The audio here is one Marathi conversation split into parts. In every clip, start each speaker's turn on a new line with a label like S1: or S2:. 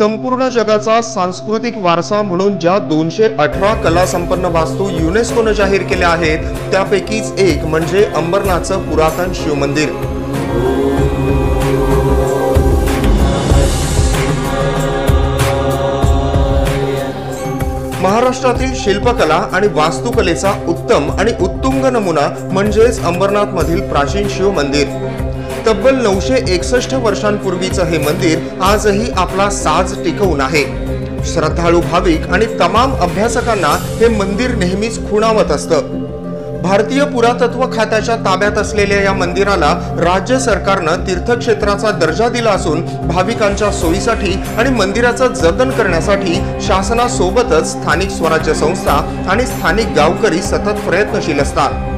S1: संपूर्ण जगाचा सांस्कृतिक वारसा म्हणून ज्या 218 कला संपन्न वास्तू युनेस्कोने जाहीर केल्या आहेत त्यापैकीच एक म्हणजे अंबरनाथचं पुरातन शिव मंदिर। महाराष्ट्रातील शिल्पकला आणि वास्तुकलेचा उत्तम आणि उत्तुंग नमुना म्हणजेच अंबरनाथ मधील प्राचीन शिव मंदिर। तब्बल 961 वर्षांपूर्वीचं हे मंदिर आजही आपला साज टिकवून आहे। श्रद्धाळू भाविक आणि तमाम अभ्यासकांना हे मंदिर नेहमीच खुणावत असतं। भारतीय पुरातत्व खात्याच्या ताब्यात असलेल्या या मंदिराला राज्य सरकारनं तीर्थक्षेत्राचा दर्जा दिला असून भाविकांच्या सोयीसाठी आणि मंदिराचं जतन करण्यासाठी शासनासोबतच स्थानिक स्वराज्य संस्था आणि स्थानिक गावकरी सतत प्रयत्नशील असतात।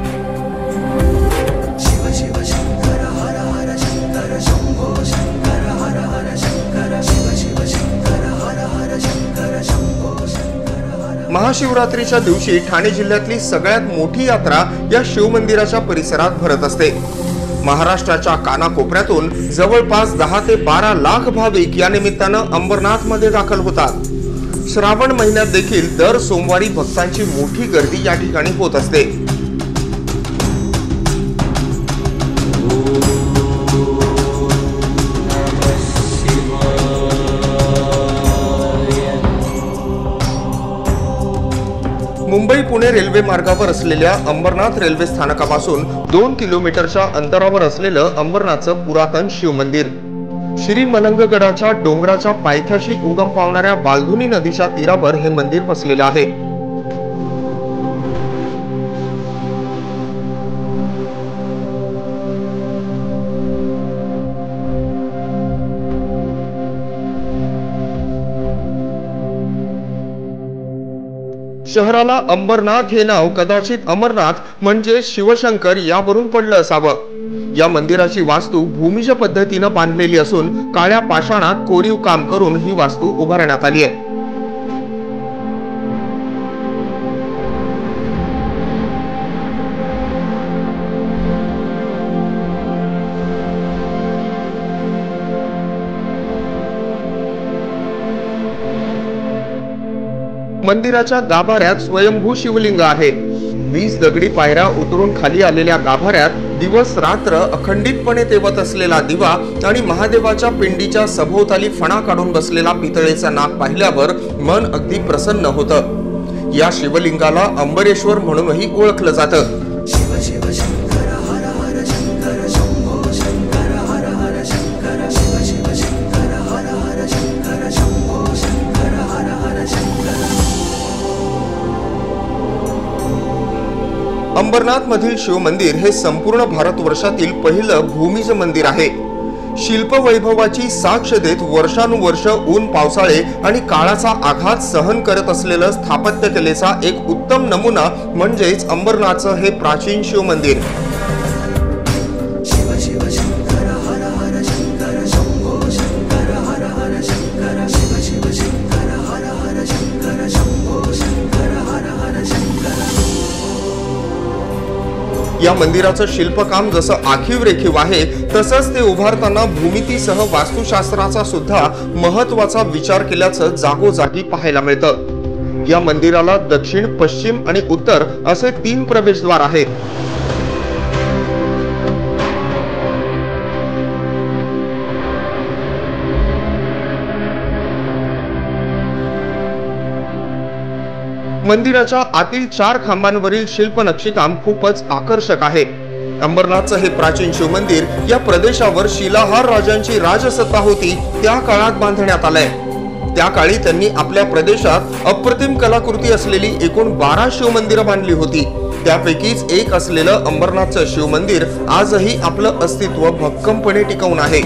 S1: महाशिवरात्रीच्या दिवशी ठाणे जिल्ह्यातली सगळ्यात मोठी यात्रा या शिवमंदिराच्या परिसरात भरत असते। महाराष्ट्राच्या कानाकोपऱ्यातून जवळपास 10 ते 12 लाख भाविक या निमित्तानं अंबरनाथ मध्ये दाखल होतात। श्रावण महिन्यात देखील दर सोमवारी भक्तांची मोठी गर्दी या ठिकाणी होत असते। मुंबई पुणे रेल्वे मार्गावर असलेल्या अंबरनाथ रेल्वे स्थानकापासून 2 किलोमीटरच्या अंतरावर असलेलं अंबरनाथचं पुरातन शिव मंदिर श्री मलंगगडाच्या डोंगराच्या पायथ्याशी उगम पावणाऱ्या बालधुनी नदीच्या तीरावर हे मंदिर वसलेलं आहे। शहराला अंबरनाथ हे नाव कदाचित अमरनाथ म्हणजे शिवशंकर यावरून पडलं असावं। या मंदिराची वास्तू भूमिज पद्धतीनं बांधलेली असून काळ्या पाषाणात कोरीव काम करून ही वास्तू उभारण्यात आली आहे। मंदिराच्या गाभाऱ्यात स्वयंभू शिवलिंग आहे। 20 दगडी पायऱ्या उतरून खाली आलेल्या गाभाऱ्यात दिवस रात्र अखंडितपणे तेवत असलेला दिवा आणि महादेवाच्या पिंडीच्या सभोवताली फणा काढून बसलेला पितळेचा नाग पाहिल्यावर मन अगदी प्रसन्न होतं। या शिवलिंगाला अंबरेश्वर म्हणूनही ओळखलं जातं। शिव शिव शंकर हर हर शंकर शंभो शंकर हर हर शंकर शिव शिव शंकर हर हर शंकर शंभो शंकर हर हर शंकर। अंबरनाथ मधील शिव मंदिर हे संपूर्ण भारतवर्षातील पहिलं भूमिज मंदिर आहे। शिल्प वैभवाची साक्ष देत वर्षानुवर्ष ऊन पावसाळे आणि काळाचा आघात सहन करत असलेलं स्थापत्य कलेचा एक उत्तम नमुना म्हणजेच अंबरनाथचं हे प्राचीन शिव मंदिर। शिव शिव शंकर हर हर शंकर शंभो शंकर हर हर शंकर शिव शिव शंकर हर हर शंकर शंभो शंकर हर हर शंकर। या मंदिराचं शिल्पकाम जसं आखीव रेखीव आहे तसंच ते उभारताना भूमितीसह वास्तुशास्त्राचा सुद्धा महत्त्वाचा विचार केल्याचं जागोजागी पाहायला मिळतं। या मंदिराला दक्षिण, पश्चिम आणि उत्तर असे 3 प्रवेशद्वार आहेत। मंदिराच्या आतील 4 खांबांवरील शिल्प नक्षीकाम खूपच आकर्षक आहे। अंबरनाथचं हे प्राचीन शिव मंदिर या प्रदेशावर शिलाहार राजांची राजसत्ता होती त्या काळात बांधण्यात आलंय। त्या काळी त्यांनी आपल्या प्रदेशात अप्रतिम कलाकृती असलेली एकूण 12 शिव मंदिरं बांधली होती। त्यापैकीच एक असलेलं अंबरनाथचं शिव मंदिर आजही आपलं अस्तित्व भक्कमपणे टिकवून आहे।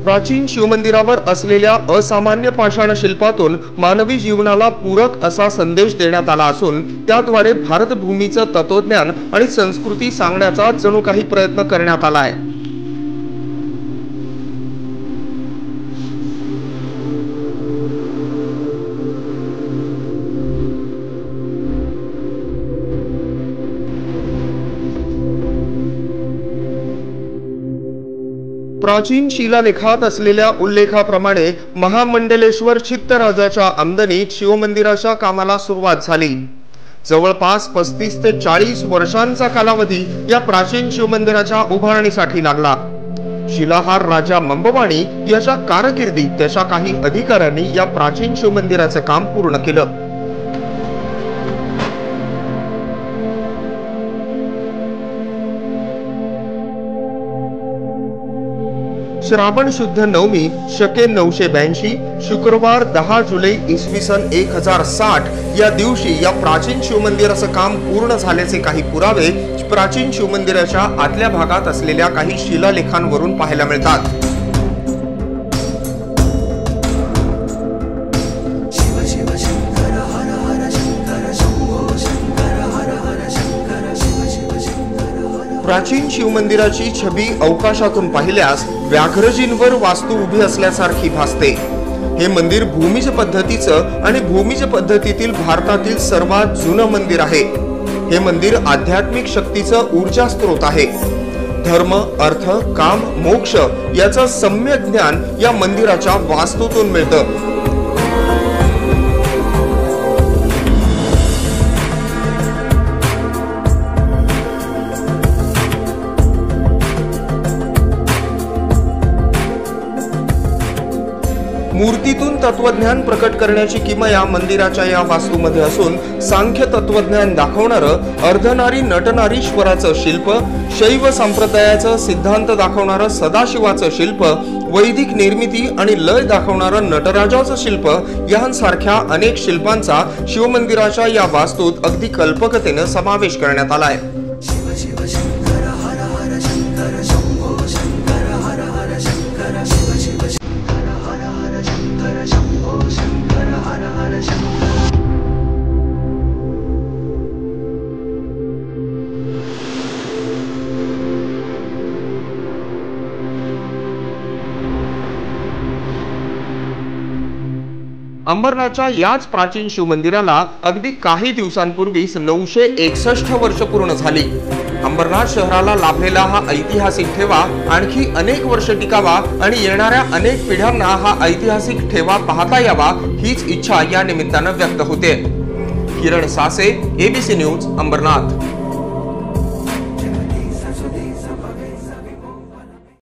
S1: प्राचीन शिवमंदिरावर असलेल्या असामान्य पाषाण शिल्पातून मानवी जीवनाला पूरक असा संदेश देण्यात आला असून त्याद्वारे भारत भूमीचं तत्वज्ञान आणि संस्कृती सांगण्याचा जणू काही प्रयत्न करण्यात आला आहे। प्राचीन शिलालेखात असलेल्या उल्लेखाप्रमाणे महामंडलेश्वर चित्तराजाच्या आमदनीत शिवमंदिराच्या कामाला सुरुवात झाली। जवळपास 35 ते 40 वर्षांचा कालावधी या प्राचीन शिवमंदिराच्या उभारणीसाठी लागला। शिलाहार राजा मंबवाणी याच्या कारकिर्दीत त्याच्या काही अधिकाऱ्यांनी या प्राचीन शिवमंदिराचे काम पूर्ण केलं। श्रावण शुद्ध नवमी शके 982 शुक्रवार 10 जुलै इसवी सन 1060 या दिवशी या प्राचीन शिवमंदिराचं काम पूर्ण झाल्याचे काही पुरावे प्राचीन शिवमंदिराच्या आतल्या भागात असलेल्या काही शिलालेखांवरून पाहायला मिळतात। प्राचीन शिवमंदिराची छबी अवकाशातून पाहिल्यास व्याघ्रजींवर वास्तू उभी असल्यासारखी भासते। हे मंदिर भूमिज पद्धतीचं आणि भूमिज पद्धतीतील भारतातील सर्वात जुनं मंदिर आहे। हे मंदिर आध्यात्मिक शक्तीचं ऊर्जा स्रोत आहे। धर्म, अर्थ, काम, मोक्ष याचं सम्यक ज्ञान या मंदिराच्या वास्तूतून मिळतं। मूर्तीतून तत्वज्ञान प्रकट करण्याची किमया मंदिराच्या या वास्तूमध्ये असून सांख्य तत्वज्ञान दाखवणारं अर्धनारी नटनारीश्वराचं शिल्प, शैव संप्रदायाचं सिद्धांत दाखवणारं सदाशिवाचं शिल्प, वैदिक निर्मिती आणि लय दाखवणारं नटराजाचं शिल्प यांसारख्या अनेक शिल्पांचा शिवमंदिराच्या या वास्तूत अगदी कल्पकतेने समावेश करण्यात आलाय। अंबरनाथच्या याच प्राचीन शिवमंदिराला अगदी काही दिवसांपूर्वीच 961 वर्ष पूर्ण झाली। अंबरनाथ शहराला लाभलेला हा ऐतिहासिक ठेवा आणखी अनेक वर्ष टिकावा आणि येणाऱ्या अनेक पिढ्यांना हा ऐतिहासिक ठेवा पाहता यावा हीच इच्छा या निमित्तानं व्यक्त होते। किरण सासे, ABC न्यूज, अंबरनाथ।